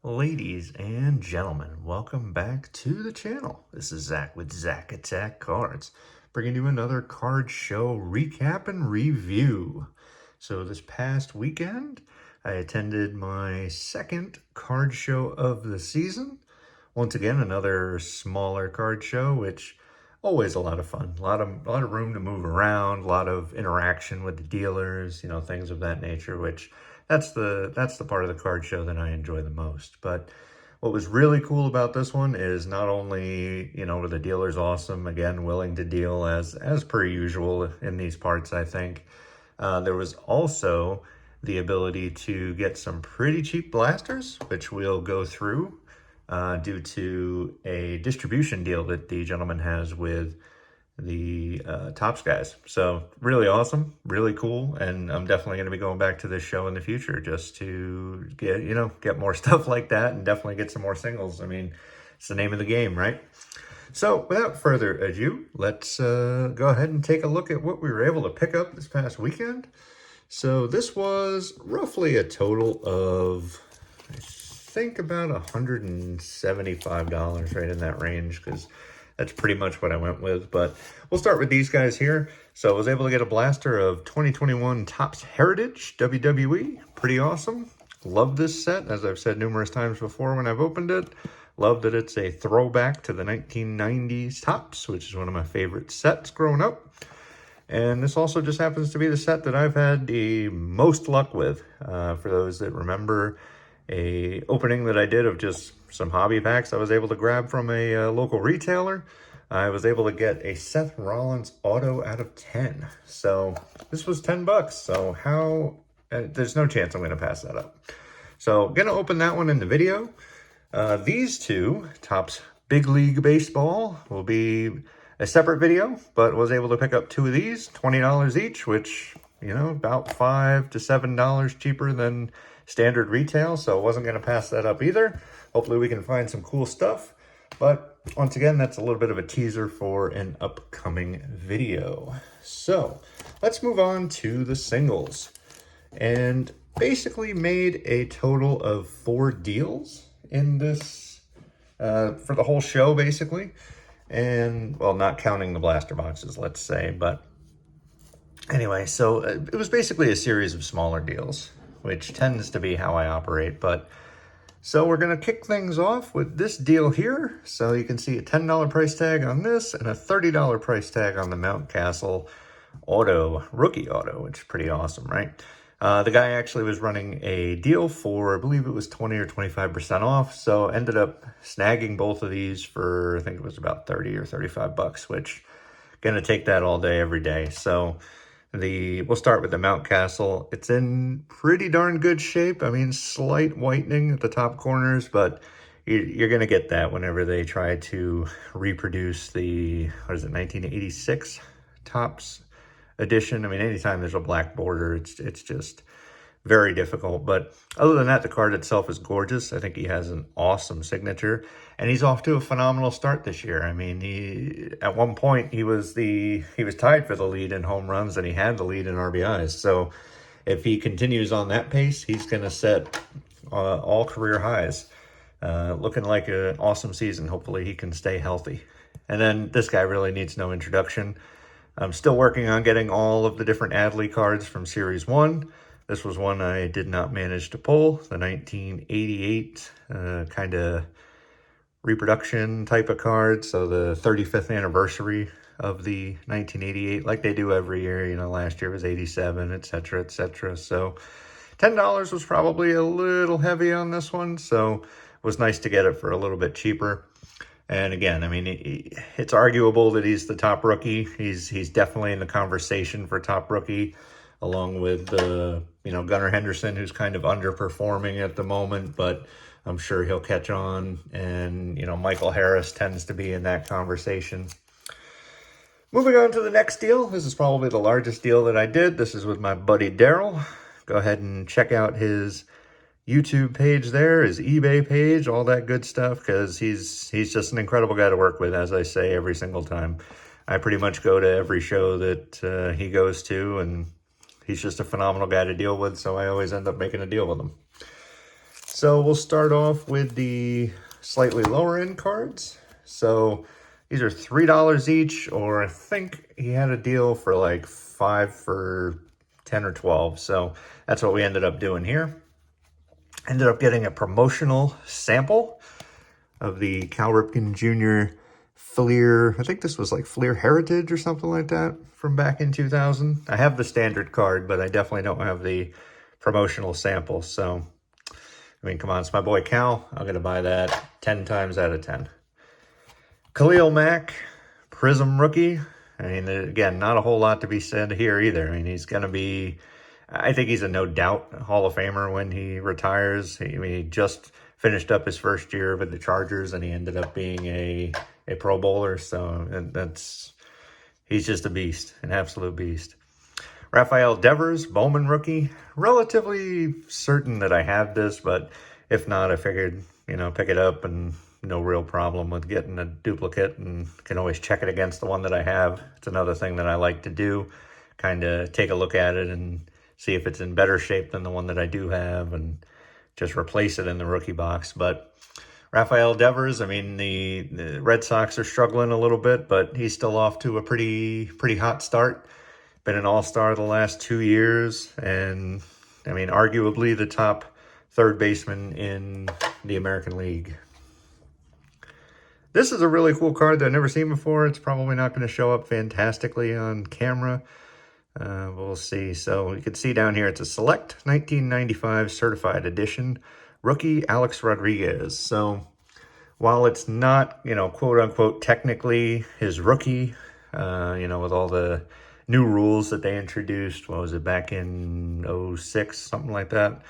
Ladies and gentlemen, welcome back to the channel. This is Zach with Zach Attack Cards, bringing you another card show recap and review. So this past weekend, I attended my second card show of the season. Once again, another smaller card show, which always a lot of fun. A lot of room to move around, a lot of interaction with the dealers, things of that nature, which that's the part of the card show that I enjoy the most. But what was really cool about this one is not only, were the dealers awesome, again, willing to deal as per usual in these parts, I think. There was also the ability to get some pretty cheap blasters, which we'll go through due to a distribution deal that the gentleman has with the Topps guys. So really awesome, really cool, and I'm definitely going to be going back to this show in the future just to get more stuff like that and definitely get some more singles. I mean, it's the name of the game, right? So without further ado, let's go ahead and take a look at what we were able to pick up this past weekend. So this was roughly a total of, I think, about $175, right in that range, because that's pretty much what I went with. But we'll start with these guys here. So I was able to get a blaster of 2021 Topps Heritage WWE. Pretty awesome. Love this set, as I've said numerous times before when I've opened it. Love that it's a throwback to the 1990s Topps, which is one of my favorite sets growing up. And this also just happens to be the set that I've had the most luck with. For those that remember a opening that I did of just some hobby packs I was able to grab from a local retailer, I was able to get a Seth Rollins auto out of 10. So this was 10 bucks. So there's no chance I'm going to pass that up. So going to open that one in the video. These two, Topps Big League Baseball, will be a separate video, but was able to pick up two of these, $20 each, which, about $5 to $7 cheaper than standard retail, so I wasn't going to pass that up either. Hopefully we can find some cool stuff, but once again, that's a little bit of a teaser for an upcoming video. So let's move on to the singles, and basically made a total of 4 deals in this for the whole show, basically. And, well, not counting the blaster boxes, let's say. But anyway, so it was basically a series of smaller deals, which tends to be how I operate. But so we're going to kick things off with this deal here. So you can see a $10 price tag on this and a $30 price tag on the Mountcastle rookie auto, which is pretty awesome, right? The guy actually was running a deal for, I believe it was 20 or 25% off. So ended up snagging both of these for, I think it was about 30 or 35 bucks, which gonna take that all day, every day. So we'll start with the Mountcastle. It's in pretty darn good shape. I mean, slight whitening at the top corners, but you're gonna get that whenever they try to reproduce the, 1986 Topps edition. I mean, anytime there's a black border, it's just very difficult. But other than that, the card itself is gorgeous. I think he has an awesome signature, and he's off to a phenomenal start this year. I mean, at one point he was tied for the lead in home runs, and he had the lead in RBIs. So if he continues on that pace, he's going to set all career highs. Looking like an awesome season. Hopefully he can stay healthy. And then this guy really needs no introduction. I'm still working on getting all of the different Adley cards from Series 1. This was one I did not manage to pull, the 1988 kind of reproduction type of card. So the 35th anniversary of the 1988, like they do every year. Last year was 87, etc., etc. So $10 was probably a little heavy on this one, so it was nice to get it for a little bit cheaper. And again, I mean, it's arguable that he's the top rookie. He's definitely in the conversation for top rookie, along with Gunnar Henderson, who's kind of underperforming at the moment, but I'm sure he'll catch on. And Michael Harris tends to be in that conversation. Moving on to the next deal. This is probably the largest deal that I did. This is with my buddy Daryl. Go ahead and check out his YouTube page there, his eBay page, all that good stuff, because he's just an incredible guy to work with, as I say every single time. I pretty much go to every show that he goes to, and he's just a phenomenal guy to deal with, so I always end up making a deal with him. So we'll start off with the slightly lower end cards. So these are $3 each, or I think he had a deal for like 5 for 10 or 12. So that's what we ended up doing here. Ended up getting a promotional sample of the Cal Ripken Jr. Fleer. I think this was like Fleer Heritage or something like that from back in 2000. I have the standard card, but I definitely don't have the promotional sample. So, I mean, come on, it's my boy Cal. I'm going to buy that 10 times out of 10. Khalil Mack, Prism rookie. I mean, again, not a whole lot to be said here either. I mean, he's going to be, I think he's a no doubt Hall of Famer when he retires. He just finished up his first year with the Chargers, and he ended up being a Pro Bowler. So he's just a beast, an absolute beast. Rafael Devers, Bowman rookie. Relatively certain that I have this, but if not, I figured, pick it up, and no real problem with getting a duplicate, and can always check it against the one that I have. It's another thing that I like to do, kind of take a look at it and see if it's in better shape than the one that I do have, and just replace it in the rookie box. But Rafael Devers, I mean, the Red Sox are struggling a little bit, but he's still off to a pretty hot start. Been an all-star the last 2 years, and I mean, arguably the top third baseman in the American League. This is a really cool card that I've never seen before. It's probably not going to show up fantastically on camera. We'll see. So you can see down here, it's a Select 1995 Certified Edition rookie Alex Rodriguez. So while it's not, quote unquote, technically his rookie, with all the new rules that they introduced, what was it, back in 06, something like that.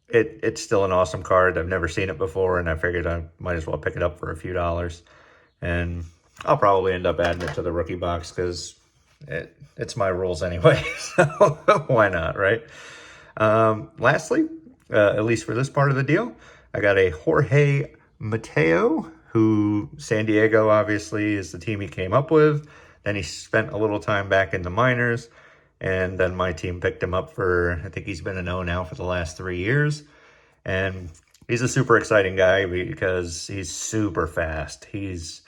It's still an awesome card. I've never seen it before, and I figured I might as well pick it up for a few dollars. And I'll probably end up adding it to the rookie box because it's my rules anyway. So why not, right? Lastly, at least for this part of the deal, I got a Jorge Mateo, who San Diego obviously is the team he came up with. Then he spent a little time back in the minors. And then my team picked him up for, I think he's been an O now for the last 3 years. And he's a super exciting guy because he's super fast. He's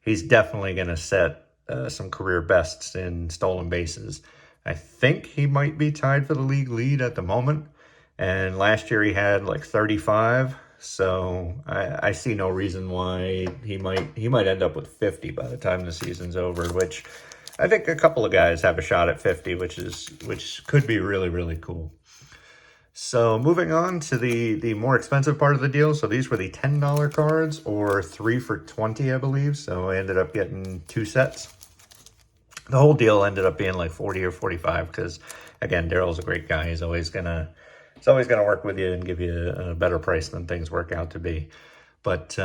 definitely going to set some career bests in stolen bases. I think he might be tied for the league lead at the moment. And last year he had like 35. So I see no reason why he might end up with 50 by the time the season's over, which I think a couple of guys have a shot at 50, which could be really, really cool. So moving on to the more expensive part of the deal. So these were the $10 cards, or 3 for 20, I believe. So I ended up getting 2 sets. The whole deal ended up being like 40 or 45 because, again, Daryl's a great guy. He's always gonna work with you and give you a better price than things work out to be. But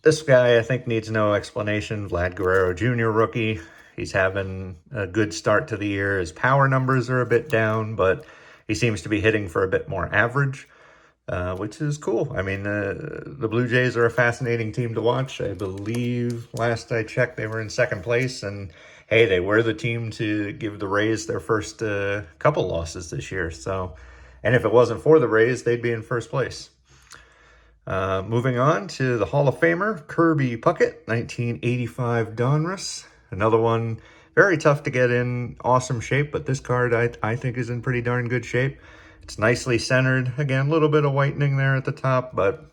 this guy, I think, needs no explanation. Vlad Guerrero Jr., rookie. He's having a good start to the year. His power numbers are a bit down, but he seems to be hitting for a bit more average, which is cool. I mean, the Blue Jays are a fascinating team to watch. I believe last I checked, they were in second place, and hey, they were the team to give the Rays their first couple losses this year. So, and if it wasn't for the Rays, they'd be in first place. Moving on to the Hall of Famer, Kirby Puckett, 1985 Donruss. Another one, very tough to get in awesome shape, but this card I think is in pretty darn good shape. It's nicely centered. Again, a little bit of whitening there at the top, but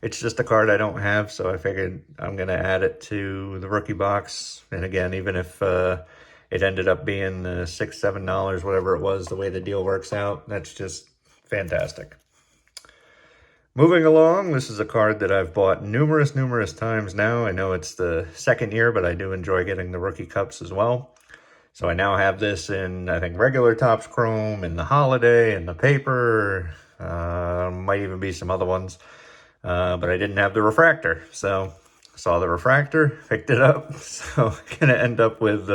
it's just a card I don't have, so I figured I'm going to add it to the rookie box. And again, even if it ended up being $6, $7, whatever it was, the way the deal works out, that's just fantastic. Moving along, this is a card that I've bought numerous times now. I know it's the second year, but I do enjoy getting the rookie cups as well. So I now have this in, I think, regular Topps Chrome, in the Holiday, in the paper, might even be some other ones. But I didn't have the refractor. So I saw the refractor, picked it up. So I'm going to end up with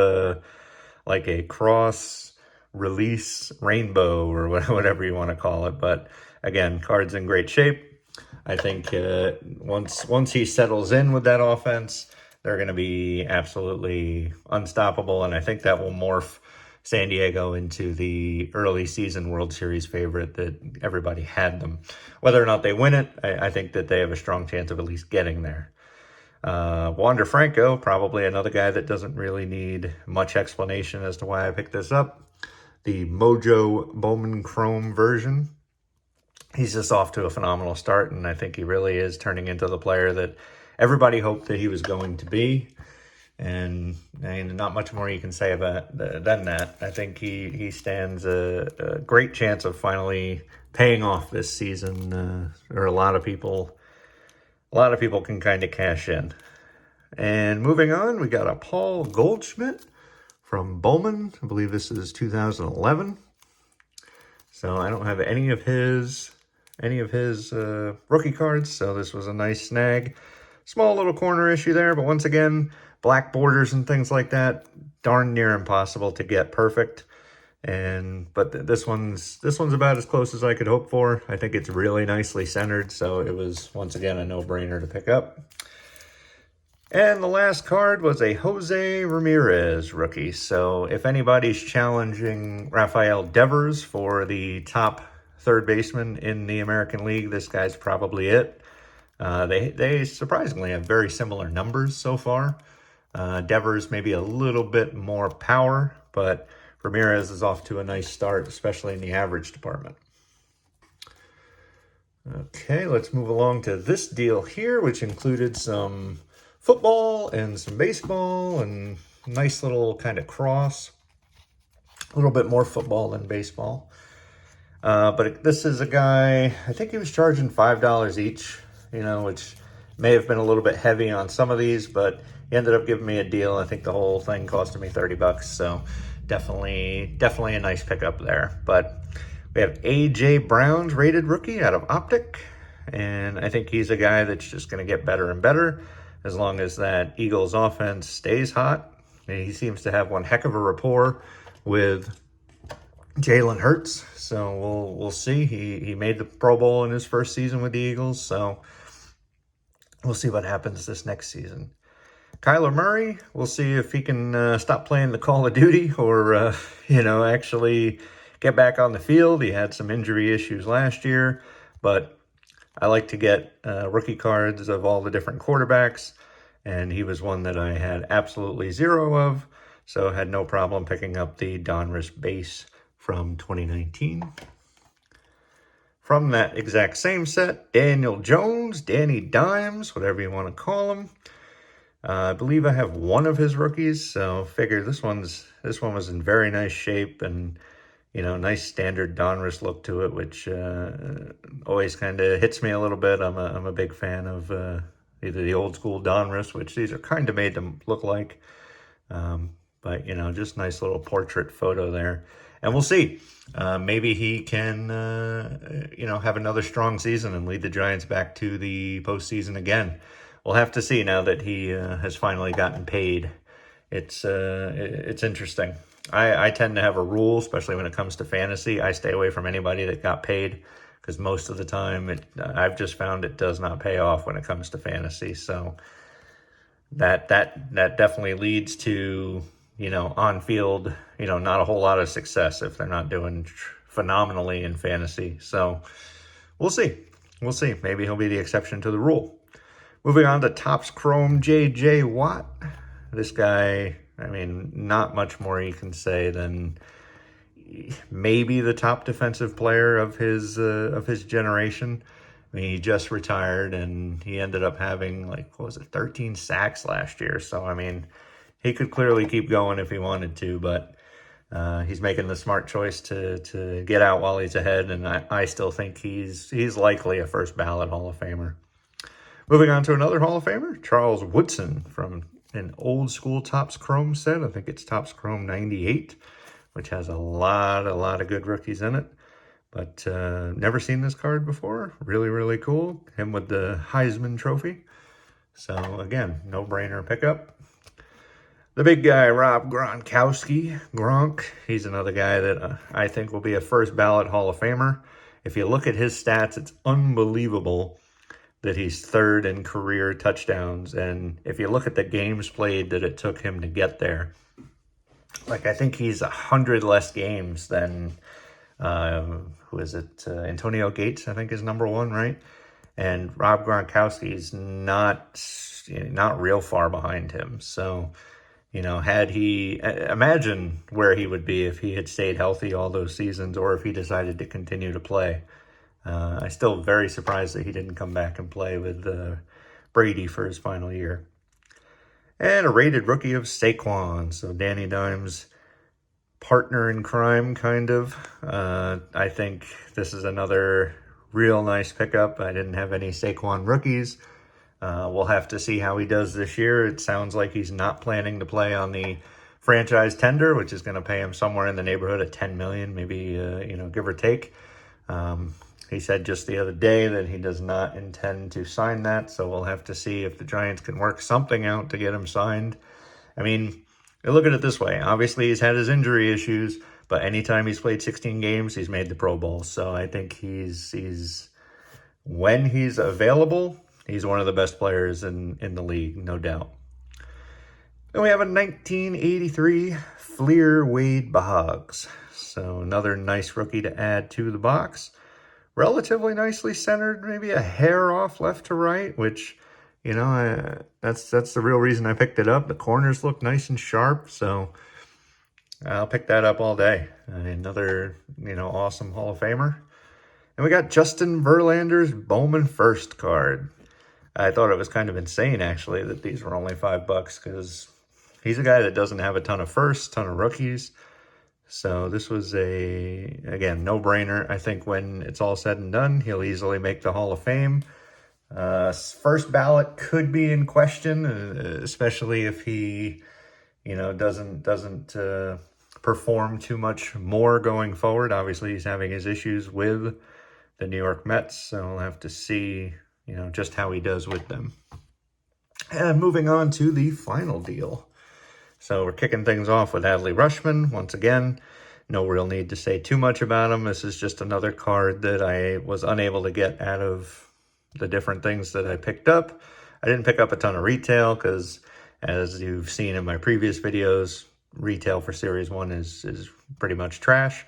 like a cross release rainbow, or whatever you want to call it. But again, card's in great shape. I think once he settles in with that offense, they're going to be absolutely unstoppable, and I think that will morph San Diego into the early season World Series favorite that everybody had them. Whether or not they win it, I think that they have a strong chance of at least getting there. Wander Franco, probably another guy that doesn't really need much explanation as to why I picked this up. The Mojo Bowman Chrome version. He's just off to a phenomenal start, and I think he really is turning into the player that everybody hoped that he was going to be. And not much more you can say about than that. I think he stands a great chance of finally paying off this season, or a lot of people can kind of cash in. And moving on, we got a Paul Goldschmidt from Bowman. I believe this is 2011. So I don't have any of his rookie cards, so this was a nice snag. Small little corner issue there, but once again, black borders and things like that, darn near impossible to get perfect. But this one's about as close as I could hope for. I think it's really nicely centered, so it was once again a no-brainer to pick up. And the last card was a Jose Ramirez rookie. So if anybody's challenging Rafael Devers for the top third baseman in the American League, this guy's probably it. They surprisingly have very similar numbers so far. Devers maybe a little bit more power, but Ramirez is off to a nice start, especially in the average department. Okay, let's move along to this deal here, which included some football and some baseball and nice little kind of cross. A little bit more football than baseball. But this is a guy, I think he was charging $5 each, which may have been a little bit heavy on some of these, but he ended up giving me a deal. I think the whole thing costed me $30, so definitely a nice pickup there. But we have A.J. Brown's rated rookie out of Optic, and I think he's a guy that's just going to get better and better as long as that Eagles offense stays hot. He seems to have one heck of a rapport with Jalen Hurts, so we'll see. He made the Pro Bowl in his first season with the Eagles, so we'll see what happens this next season. Kyler Murray, we'll see if he can stop playing the Call of Duty or, actually get back on the field. He had some injury issues last year, but I like to get rookie cards of all the different quarterbacks, and he was one that I had absolutely zero of, so I had no problem picking up the Donruss base from 2019. From that exact same set, Daniel Jones, Danny Dimes, whatever you want to call him. I believe I have one of his rookies, so figure this one was in very nice shape and nice standard Donruss look to it, which always kind of hits me a little bit. I'm a big fan of either the old school Donruss, which these are kind of made to look like, but just nice little portrait photo there. And we'll see. Maybe he can, have another strong season and lead the Giants back to the postseason again. We'll have to see now that he has finally gotten paid. It's interesting. I tend to have a rule, especially when it comes to fantasy. I stay away from anybody that got paid because most of the time I've just found it does not pay off when it comes to fantasy. So that definitely leads to, on field, not a whole lot of success if they're not doing phenomenally in fantasy. So we'll see. Maybe he'll be the exception to the rule. Moving on to Topps Chrome J.J. Watt. This guy, not much more you can say than maybe the top defensive player of his generation. He just retired, and he ended up having 13 sacks last year. So, he could clearly keep going if he wanted to, but he's making the smart choice to get out while he's ahead, and I still think he's likely a first ballot Hall of Famer. Moving on to another Hall of Famer, Charles Woodson from an old school Topps Chrome set. I think it's Topps Chrome 98, which has a lot of good rookies in it. But never seen this card before. Really, really cool. Him with the Heisman Trophy. So again, no-brainer pickup. The big guy, Rob Gronkowski. Gronk, he's another guy that I think will be a first ballot Hall of Famer. If you look at his stats, it's unbelievable that he's third in career touchdowns. And if you look at the games played that it took him to get there, Like, I think he's 100 less games than, who is it? Antonio Gates, I think, is number one, right? And Rob Gronkowski is not real far behind him. So, had he, imagine where he would be if he had stayed healthy all those seasons, or if he decided to continue to play. I'm still very surprised that he didn't come back and play with Brady for his final year. And a rated rookie of Saquon. So Danny Dimes' partner in crime, kind of. I think this is another real nice pickup. I didn't have any Saquon rookies. We'll have to see how he does this year. It sounds like he's not planning to play on the franchise tender, which is going to pay him somewhere in the neighborhood of $10 million, maybe, give or take. He said just the other day that he does not intend to sign that, so we'll have to see if the Giants can work something out to get him signed. I mean, look at it this way. Obviously, he's had his injury issues, but anytime he's played 16 games, he's made the Pro Bowl. So I think when he's available, he's one of the best players in the league, no doubt. Then we have a 1983 Fleer Wade Boggs. So another nice rookie to add to the box. Relatively nicely centered, maybe a hair off left to right, which, that's the real reason I picked it up. The corners look nice and sharp, so I'll pick that up all day. Another, awesome Hall of Famer. And we got Justin Verlander's Bowman First card. I thought it was kind of insane, actually, that these were only $5 because he's a guy that doesn't have a ton of firsts, ton of rookies. So this was again, no-brainer. I think when it's all said and done, he'll easily make the Hall of Fame. First ballot could be in question, especially if he, doesn't perform too much more going forward. Obviously, he's having his issues with the New York Mets, so we'll have to see, just how he does with them. And moving on to the final deal. So we're kicking things off with Adley Rutschman. Once again, no real need to say too much about him. This is just another card that I was unable to get out of the different things that I picked up. I didn't pick up a ton of retail because, as you've seen in my previous videos, retail for Series 1 is pretty much trash.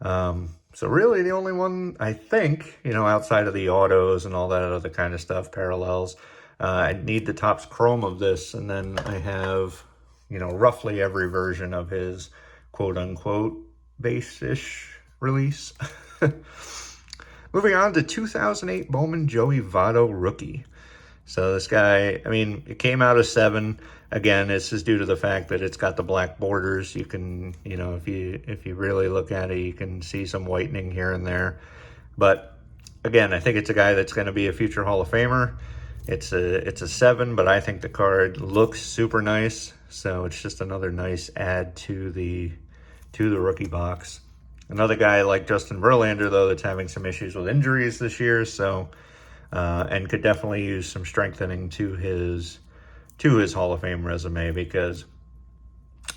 So really the only one, I think, outside of the autos and all that other kind of stuff, parallels, I need the Topps Chrome of this, and then I have, roughly every version of his quote-unquote base-ish release. Moving on to 2008 Bowman Joey Votto rookie. So this guy, it came out of 7. Again, this is due to the fact that it's got the black borders. You can, if you really look at it, you can see some whitening here and there. But again, I think it's a guy that's going to be a future Hall of Famer. It's a 7, but I think the card looks super nice. So it's just another nice add to the rookie box. Another guy like Justin Verlander, though, that's having some issues with injuries this year, so and could definitely use some strengthening to his Hall of Fame resume, because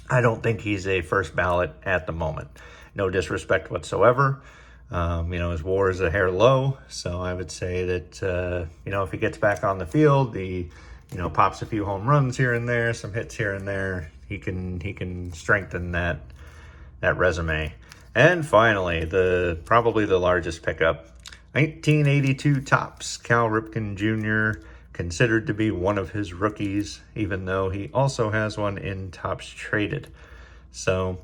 I don't think he's a first ballot at the moment. No disrespect whatsoever. His WAR is a hair low, so I would say that if he gets back on the field, pops a few home runs here and there, some hits here and there, he can strengthen that resume. And finally, probably the largest pickup, 1982 Topps Cal Ripken Jr., considered to be one of his rookies, even though he also has one in Topps Traded. So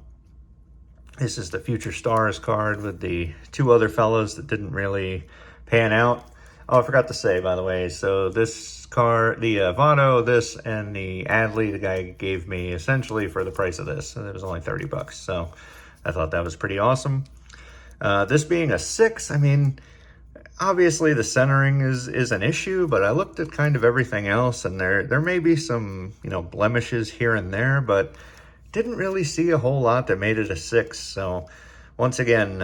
this is the Future Stars card with the 2 other fellas that didn't really pan out. Oh, I forgot to say, by the way, so this card, the Votto, this, and the Adley, the guy gave me essentially for the price of this, and it was only $30. So I thought that was pretty awesome. This being a 6, obviously the centering is an issue, but I looked at kind of everything else, and there may be some, blemishes here and there, but didn't really see a whole lot that made it a 6. So once again,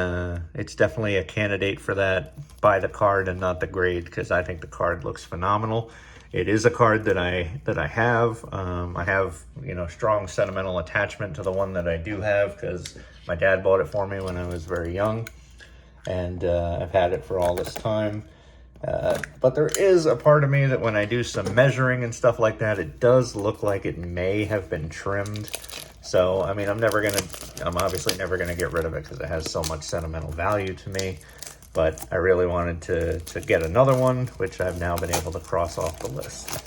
it's definitely a candidate for that by the card and not the grade, because I think the card looks phenomenal. It is a card that I have. I have, strong sentimental attachment to the one that I do have, because my dad bought it for me when I was very young, and I've had it for all this time. But there is a part of me that when I do some measuring and stuff like that, it does look like it may have been trimmed. So, I mean, I'm obviously never gonna get rid of it because it has so much sentimental value to me. But I really wanted to get another one, which I've now been able to cross off the list.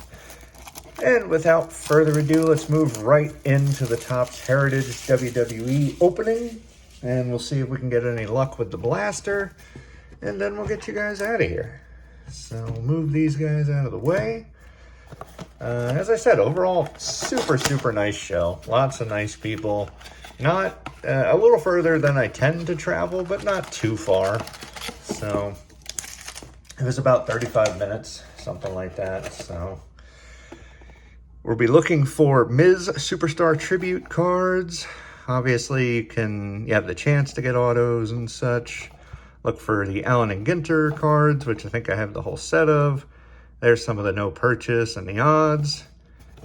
And without further ado, let's move right into the Topps Heritage WWE opening. And we'll see if we can get any luck with the blaster. And then we'll get you guys out of here. So we'll move these guys out of the way. As I said, overall, super, super nice show. Lots of nice people. Not a little further than I tend to travel, but not too far. So it was about 35 minutes, something like that. So we'll be looking for Miz Superstar Tribute cards. Obviously, you have the chance to get autos and such. Look for the Allen and Ginter cards, which I think I have the whole set of. There's some of the no purchase and the odds.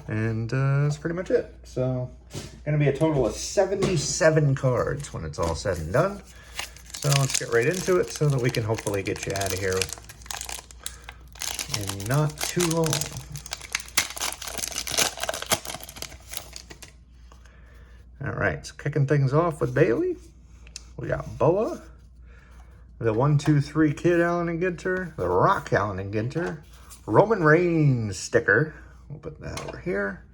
And that's pretty much it. So, going to be a total of 77 cards when it's all said and done. So let's get right into it so that we can hopefully get you out of here in not too long. All right, so kicking things off with Bayley. We got Boa, the 1-2-3 Kid Allen and Ginter, the Rock Allen and Ginter, Roman Reigns sticker. We'll put that over here.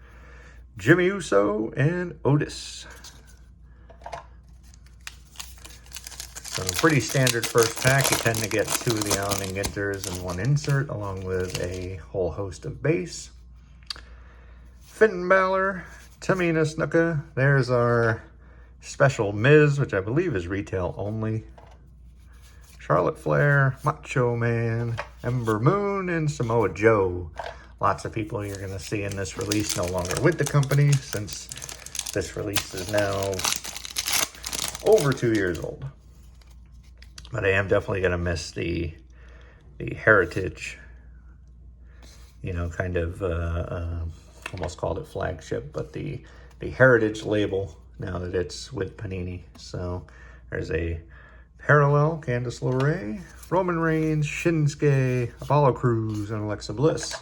Jimmy Uso and Otis. So pretty standard first pack. You tend to get 2 of the Allen and Ginters and 1 insert, along with a whole host of base. Finn Balor, Tamina Snuka. There's our special Miz, which I believe is retail only. Charlotte Flair, Macho Man, Ember Moon, and Samoa Joe. Lots of people you're going to see in this release no longer with the company, since this release is now over 2 years old. But I am definitely going to miss the Heritage, you know, kind of almost called it flagship, but the Heritage label now that it's with Panini. So there's a parallel, Candice LeRae, Roman Reigns, Shinsuke, Apollo Crews, and Alexa Bliss.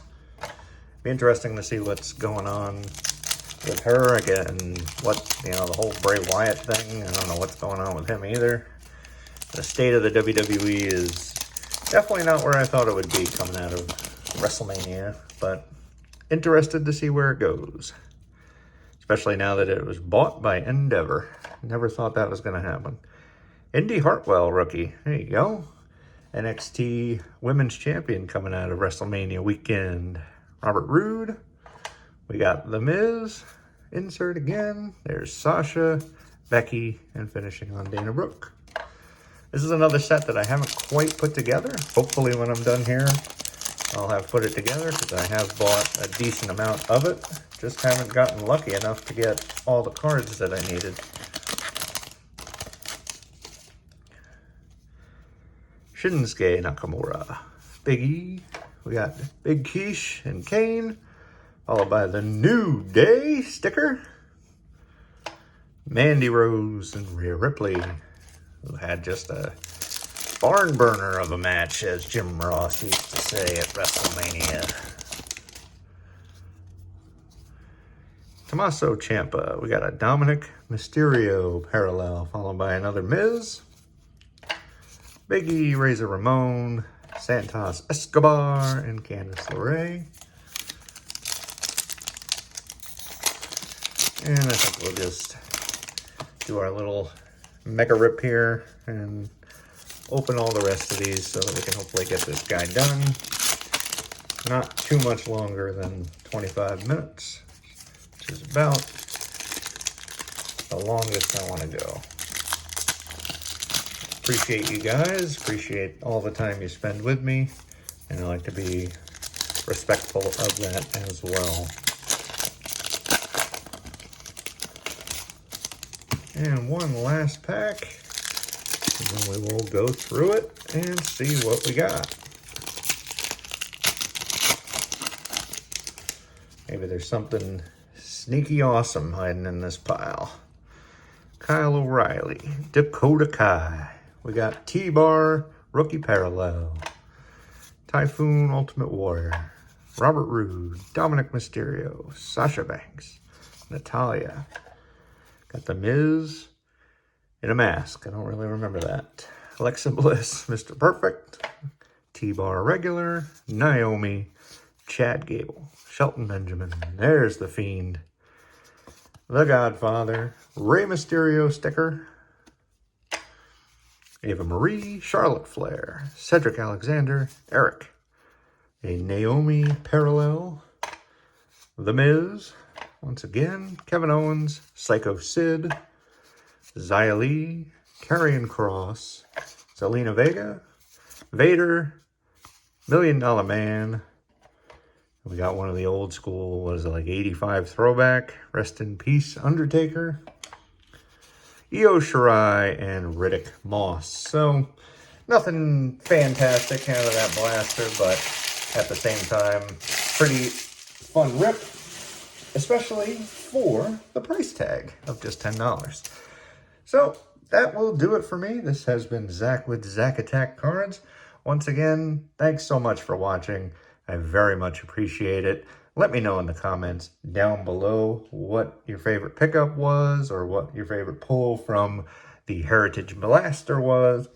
Be interesting to see what's going on with her again, what, you know, the whole Bray Wyatt thing. I don't know what's going on with him either. The state of the WWE is definitely not where I thought it would be coming out of WrestleMania, but interested to see where it goes. Especially now that it was bought by Endeavor. Never thought that was going to happen. Indy Hartwell rookie. There you go. NXT Women's Champion coming out of WrestleMania weekend. Robert Roode. We got The Miz. Insert again. There's Sasha, Becky, and finishing on Dana Brooke. This is another set that I haven't quite put together. Hopefully when I'm done here, I'll have put it together because I have bought a decent amount of it. Just haven't gotten lucky enough to get all the cards that I needed. Shinsuke Nakamura. Big E. We got Big Quiche and Kane. Followed by the New Day sticker. Mandy Rose and Rhea Ripley, who had just a barn burner of a match, as Jim Ross used to say at WrestleMania. Tommaso Ciampa. We got a Dominic Mysterio parallel, followed by another Miz. Big E, Razor Ramon, Santos Escobar, and Candice LeRae. And I think we'll just do our little mega rip here and open all the rest of these so that we can hopefully get this guy done. Not too much longer than 25 minutes, which is about the longest I want to go. Appreciate you guys, appreciate all the time you spend with me, and I like to be respectful of that as well. And one last pack, and then we will go through it and see what we got. Maybe there's something sneaky awesome hiding in this pile. Kyle O'Reilly, Dakota Kai. We got T-Bar, Rookie Parallel. Typhoon, Ultimate Warrior. Robert Roode, Dominic Mysterio, Sasha Banks, Natalya. Got The Miz in a mask. I don't really remember that. Alexa Bliss, Mr. Perfect, T-Bar Regular, Naomi, Chad Gable, Shelton Benjamin. There's The Fiend, The Godfather, Rey Mysterio sticker, Ava Marie, Charlotte Flair, Cedric Alexander, Eric, a Naomi parallel, The Miz, once again, Kevin Owens, Psycho Sid, Xia Li, Karrion Kross, Zelina Vega, Vader, $1 Million Man. We got one of the old school, what is it, like 85 throwback. Rest in peace, Undertaker. Io Shirai and Riddick Moss. So, nothing fantastic out of that blaster, but at the same time, pretty fun rip, especially for the price tag of just $10. So, that will do it for me. This has been Zach with Zach Attack Cards. Once again, thanks so much for watching. I very much appreciate it. Let me know in the comments down below what your favorite pickup was or what your favorite pull from the Heritage Blaster was.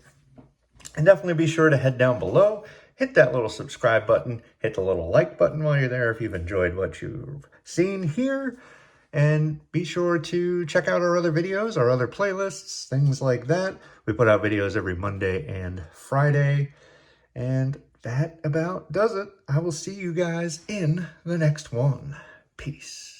And definitely be sure to head down below, hit that little subscribe button, hit the little like button while you're there if you've enjoyed what you've seen here. And be sure to check out our other videos, our other playlists, things like that. We put out videos every Monday and Friday. And that about does it. I will see you guys in the next one. Peace.